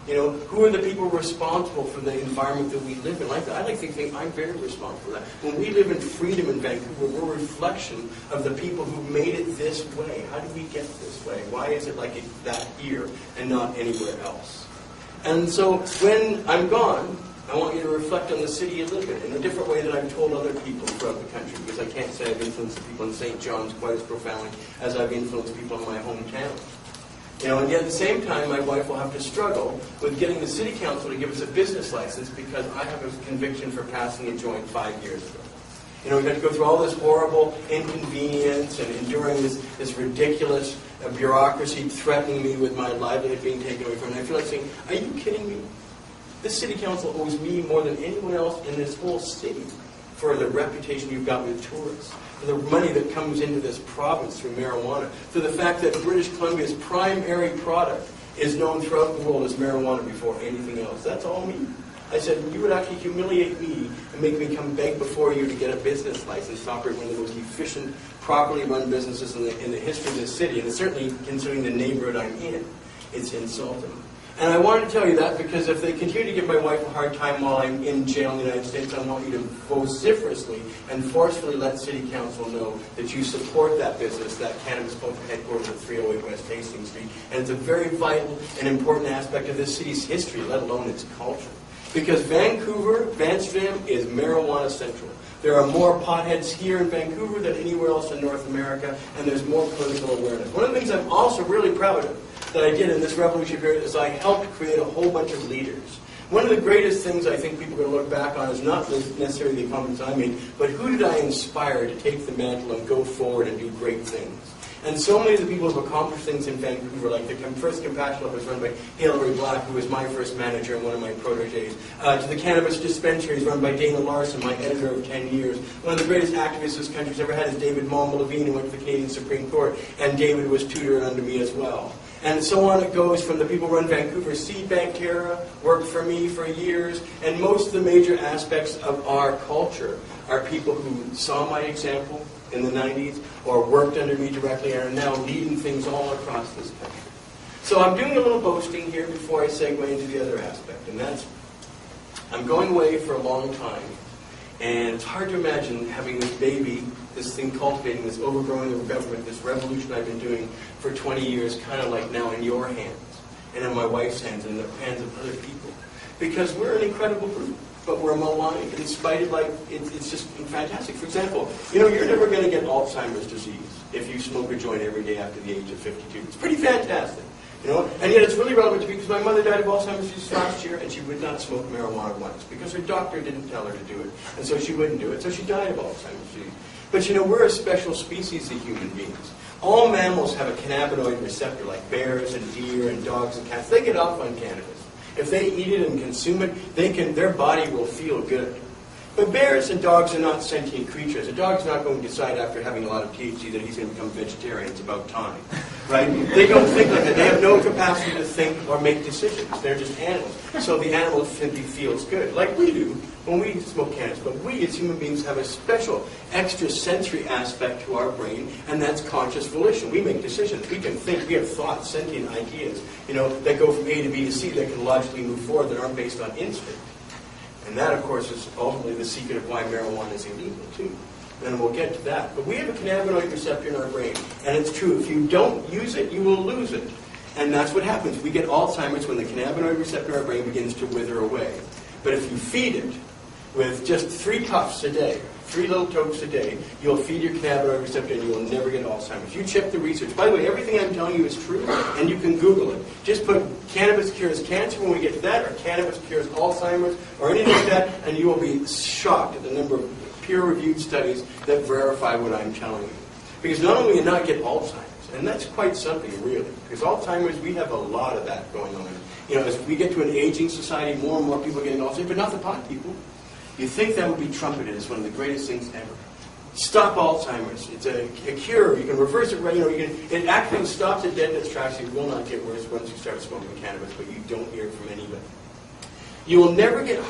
You know, who are the people responsible for the environment that we live in? I like to think I'm very responsible for that. When we live in freedom in Vancouver, we're a reflection of the people who made it this way. How did we get this way? Why is it like that here and not anywhere else? And so when I'm gone, I want you to reflect on the city you live in a different way than I've told other people throughout the country, because I can't say I've influenced the people in St. John's quite as profoundly as I've influenced people in my hometown. You know, and yet at the same time, my wife will have to struggle with getting the city council to give us a business license because I have a conviction for passing a joint 5 years ago. You know, we've had to go through all this horrible inconvenience and enduring this ridiculous bureaucracy threatening me with my livelihood being taken away from me. I feel like saying, are you kidding me? This city council owes me more than anyone else in this whole city for the reputation you've got with tourists, for the money that comes into this province through marijuana, for the fact that British Columbia's primary product is known throughout the world as marijuana before anything else. That's all me. I said, you would actually humiliate me and make me come beg before you to get a business license to operate one of the most efficient, properly run businesses in the history of this city, and certainly considering the neighborhood I'm in, it's insulting. And I wanted to tell you that because if they continue to give my wife a hard time while I'm in jail in the United States, I want you to vociferously and forcefully let City Council know that you support that business, that cannabis culture headquarters at 308 West Hastings Street. And it's a very vital and important aspect of this city's history, let alone its culture. Because Vancouver, Amsterdam, is marijuana central. There are more potheads here in Vancouver than anywhere else in North America, and there's more political awareness. One of the things I'm also really proud of that I did in this revolutionary period is I helped create a whole bunch of leaders. One of the greatest things I think people are going to look back on is not necessarily the accomplishments I made, but who did I inspire to take the mantle and go forward and do great things? And so many of the people who have accomplished things in Vancouver, like the first Compassion Club was run by Emery Black, who was my first manager and one of my proteges, to the cannabis dispensaries run by Dana Larson, my editor of 10 years. One of the greatest activists this country's ever had is David Montmolevine, who went to the Canadian Supreme Court, and David was tutored under me as well. And so on it goes from the people who run Vancouver Seed Bank Terra, worked for me for years, and most of the major aspects of our culture are people who saw my example in the 90s or worked under me directly and are now leading things all across this country. So I'm doing a little boasting here before I segue into the other aspect, and that's I'm going away for a long time, and it's hard to imagine having this baby, this thing cultivating, this overgrowing of government, this revolution I've been doing for 20 years, kind of like now in your hands, and in my wife's hands, and in the hands of other people. Because we're an incredible group, but we're maligned, in spite of, it's just fantastic. For example, you know, you're never going to get Alzheimer's disease if you smoke a joint every day after the age of 52. It's pretty fantastic. You know, and yet it's really relevant to me because my mother died of Alzheimer's disease last year, and she would not smoke marijuana once because her doctor didn't tell her to do it, and so she wouldn't do it. So she died of Alzheimer's disease. But you know, we're a special species of human beings. All mammals have a cannabinoid receptor, like bears and deer and dogs and cats. They get off on cannabis. If they eat it and consume it, their body will feel good. But bears and dogs are not sentient creatures. A dog's not going to decide after having a lot of THC that he's going to become vegetarian. It's about time, right? They don't think like that. They have no capacity to think or make decisions. They're just animals. So the animal simply feels good, like we do when we smoke cannabis. But we as human beings have a special extrasensory aspect to our brain, and that's conscious volition. We make decisions. We can think. We have thoughts, sentient ideas, you know, that go from A to B to C that can logically move forward that aren't based on instinct. And that, of course, is ultimately the secret of why marijuana is illegal, too. And we'll get to that. But we have a cannabinoid receptor in our brain. And it's true, if you don't use it, you will lose it. And that's what happens. We get Alzheimer's when the cannabinoid receptor in our brain begins to wither away. But if you feed it with just 3 puffs a day, 3 little tokes a day, you'll feed your cannabinoid receptor and you will never get Alzheimer's. You check the research. By the way, everything I'm telling you is true, and you can Google it. Just put cannabis cures cancer when we get to that, or cannabis cures Alzheimer's, or anything like that, and you will be shocked at the number of peer-reviewed studies that verify what I'm telling you. Because not only do you not get Alzheimer's, and that's quite something really, because Alzheimer's, we have a lot of that going on. You know, as we get to an aging society, more and more people are getting Alzheimer's, but not the pot people. You think that would be trumpeted as one of the greatest things ever. Stop Alzheimer's. It's a cure. You can reverse it. You know, it actually stops it dead in its tracks. It will not get worse once you start smoking cannabis, but you don't hear it from anybody. You will never get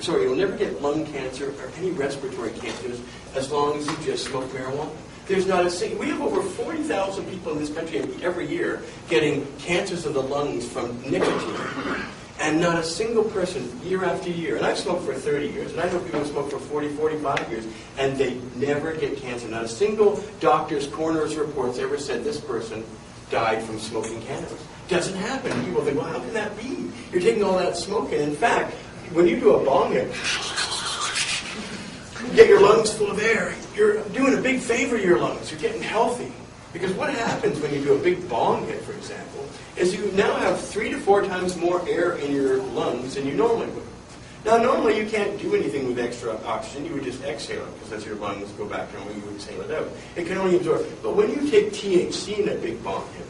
you'll never get lung cancer or any respiratory cancers as long as you just smoke marijuana. There's not a single. We have over 40,000 people in this country every year getting cancers of the lungs from nicotine. And not a single person, year after year, and I've smoked for 30 years, and I know people who smoke for 40, 45 years, and they never get cancer. Not a single doctor's coroner's reports ever said this person died from smoking cannabis. Doesn't happen. People think, well, how can that be? You're taking all that smoke, and in fact, when you do a bong hit, you get your lungs full of air. You're doing a big favor to your lungs. You're getting healthy. Because what happens when you do a big bong hit, for example, is you now have 3 to 4 times more air in your lungs than you normally would. Now, normally you can't do anything with extra oxygen. You would just exhale it, because as your lungs go back to normal, you exhale it out. It can only absorb. But when you take THC in a big bong hit,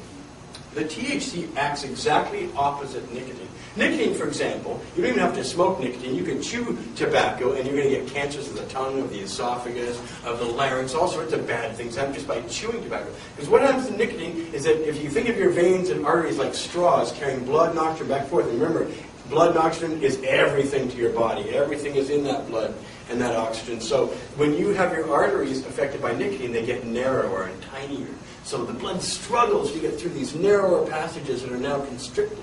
the THC acts exactly opposite nicotine. Nicotine, for example, you don't even have to smoke nicotine. You can chew tobacco, and you're going to get cancers of the tongue, of the esophagus, of the larynx, all sorts of bad things happen just by chewing tobacco. Because what happens to nicotine is that if you think of your veins and arteries like straws carrying blood and oxygen back and forth, and remember, blood and oxygen is everything to your body. Everything is in that blood and that oxygen. So when you have your arteries affected by nicotine, they get narrower and tinier. So the blood struggles to get through these narrower passages that are now constricted.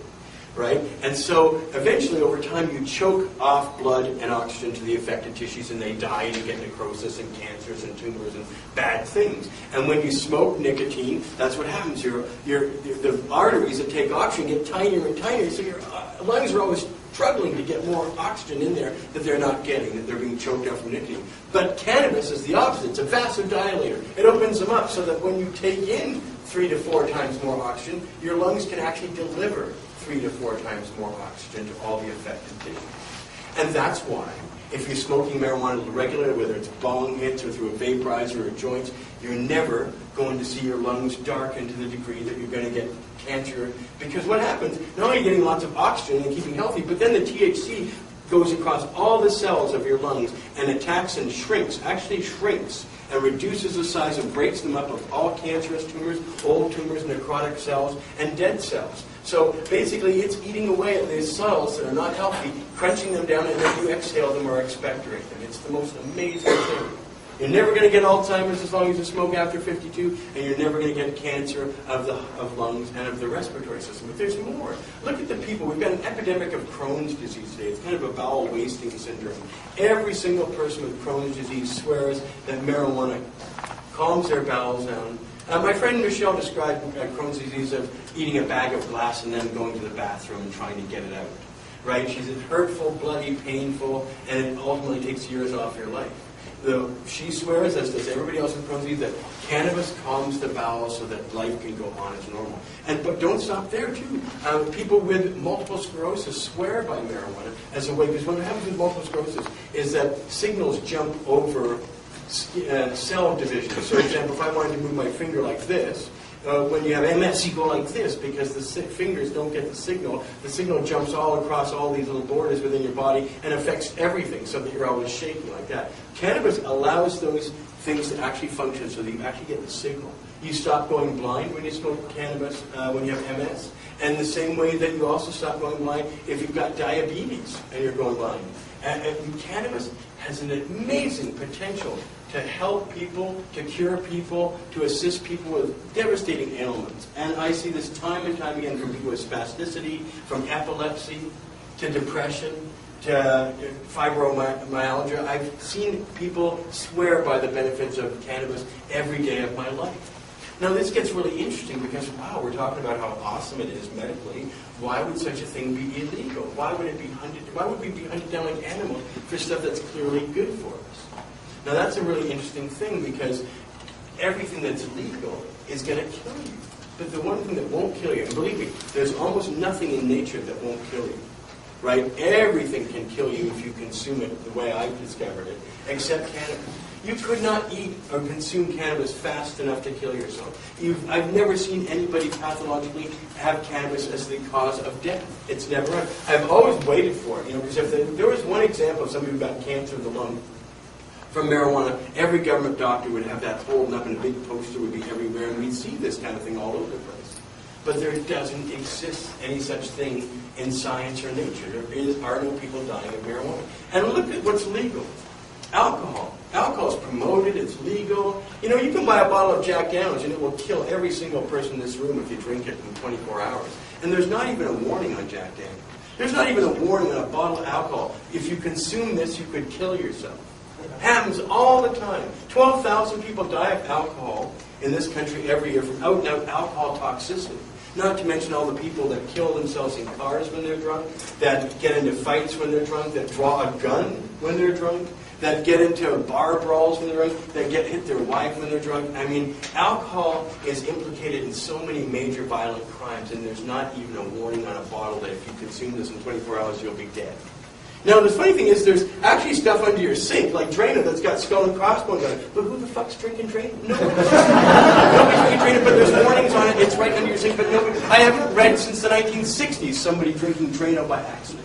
Right? And so eventually over time you choke off blood and oxygen to the affected tissues, and they die, and you get necrosis and cancers and tumors and bad things. And when you smoke nicotine, that's what happens. The arteries that take oxygen get tinier and tinier, so your lungs are always struggling to get more oxygen in there that they're not getting, that they're being choked out from nicotine. But cannabis is the opposite. It's a vasodilator. It opens them up so that when you take in 3 to 4 times more oxygen, your lungs can actually deliver 3 to 4 times more oxygen to all the affected tissues. And that's why, if you're smoking marijuana regularly, whether it's bong hits or through a vaporizer or joints, you're never going to see your lungs darken to the degree that you're going to get cancer. Because what happens, not only are you getting lots of oxygen and keeping healthy, but then the THC goes across all the cells of your lungs and attacks and shrinks, actually shrinks, and reduces the size and breaks them up of all cancerous tumors, old tumors, necrotic cells, and dead cells. So basically it's eating away at these cells that are not healthy, crunching them down, and then you exhale them or expectorate them. It's the most amazing thing. You're never going to get Alzheimer's as long as you smoke after 52, and you're never going to get cancer of lungs and of the respiratory system. But there's more. Look at the people. We've got an epidemic of Crohn's disease today. It's kind of a bowel wasting syndrome. Every single person with Crohn's disease swears that marijuana calms their bowels down. My friend Michelle described Crohn's disease of eating a bag of glass and then going to the bathroom and trying to get it out. Right? She's hurtful, bloody, painful, and it ultimately takes years off your life. She swears, as does everybody else with Crohn's disease, that cannabis calms the bowels so that life can go on as normal. But don't stop there, too. People with multiple sclerosis swear by marijuana as a way, because what happens with multiple sclerosis is that signals jump over cell division. So, for example, if I wanted to move my finger like this, when you have MS, you go like this because the fingers don't get the signal. The signal jumps all across all these little borders within your body and affects everything so that you're always shaking like that. Cannabis allows those things to actually function so that you actually get the signal. You stop going blind when you smoke cannabis, when you have MS, and the same way that you also stop going blind if you've got diabetes and you're going blind. And cannabis has an amazing potential to help people, to cure people, to assist people with devastating ailments. And I see this time and time again from people with spasticity, from epilepsy, to depression, to fibromyalgia. I've seen people swear by the benefits of cannabis every day of my life. Now this gets really interesting because, wow, we're talking about how awesome it is medically. Why would such a thing be illegal? Why would we be hunted down like animals for stuff that's clearly good for us? Now that's a really interesting thing because everything that's legal is going to kill you. But the one thing that won't kill you, and believe me, there's almost nothing in nature that won't kill you. Right? Everything can kill you if you consume it the way I've discovered it, except cannabis. You could not eat or consume cannabis fast enough to kill yourself. I've never seen anybody pathologically have cannabis as the cause of death. It's never. I've always waited for it. Because if there was one example of somebody who got cancer of the lung from marijuana, every government doctor would have that holding up in a big poster, would be everywhere, and we'd see this kind of thing all over the place. But there doesn't exist any such thing in science or nature. There are no people dying of marijuana. And look at what's legal. Alcohol. Alcohol is promoted, it's legal. You can buy a bottle of Jack Daniels and it will kill every single person in this room if you drink it in 24 hours. And there's not even a warning on Jack Daniels. There's not even a warning on a bottle of alcohol. If you consume this, you could kill yourself. Happens all the time. 12,000 people die of alcohol in this country every year from out-and-out alcohol toxicity. Not to mention all the people that kill themselves in cars when they're drunk, that get into fights when they're drunk, that draw a gun when they're drunk, that get into bar brawls when they're drunk, that hit their wife when they're drunk. I mean, alcohol is implicated in so many major violent crimes, and there's not even a warning on a bottle that if you consume this in 24 hours, you'll be dead. Now, the funny thing is, there's actually stuff under your sink, like Drano, that's got skull and crossbones on it. But who the fuck's drinking Drano? Nobody. Nobody's drinking Drano, but there's warnings on it. It's right under your sink, but nobody. I haven't read since the 1960s somebody drinking Drano by accident.